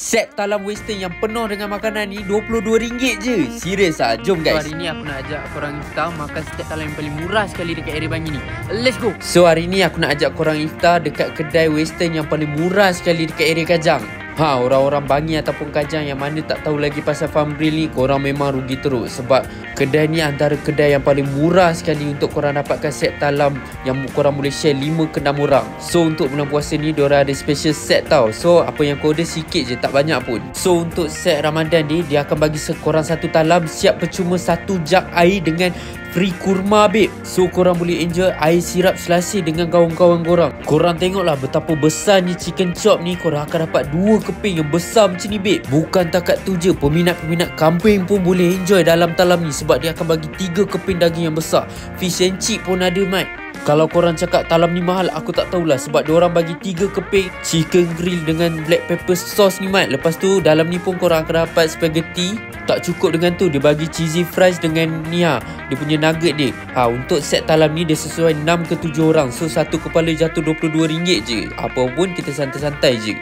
Set talam western yang penuh dengan makanan ni RM22 je. Serius ah, jom guys. So hari ni aku nak ajak korang iftar makan set talam yang paling murah sekali dekat area Bangi ni. Let's go. So hari ni aku nak ajak korang iftar dekat kedai western yang paling murah sekali dekat area Kajang. Orang-orang Bangi ataupun Kajang yang mana tak tahu lagi pasal farm grill ni, korang memang rugi teruk. Sebab kedai ni antara kedai yang paling murah sekali untuk korang dapatkan set talam yang korang boleh share 5 ke 6 orang. So untuk bulan puasa ni diorang ada special set tau. So apa yang kau order sikit je, tak banyak pun. So untuk set Ramadan ni, dia akan bagi korang satu talam siap percuma 1 jug air dengan free kurma babe. So korang boleh enjoy air sirap selasih dengan kawan-kawan korang. Korang tengoklah betapa besarnya chicken chop ni. Korang akan dapat 2 keping yang besar macam ni babe. Bukan takat tu je, peminat-peminat kambing pun boleh enjoy dalam talam ni. Sebab dia akan bagi 3 keping daging yang besar. Fish and chip pun ada mat. Kalau korang cakap talam ni mahal, aku tak tahulah. Sebab diorang bagi 3 keping chicken grill dengan black pepper sauce ni mat. Lepas tu dalam ni pun korang akan dapat spaghetti. Tak cukup dengan tu, dia bagi cheesy fries dengan ni dia punya nugget dia. Untuk set talam ni dia sesuai 6 ke 7 orang. So satu kepala jatuh RM22 je. Apa pun kita santai-santai je.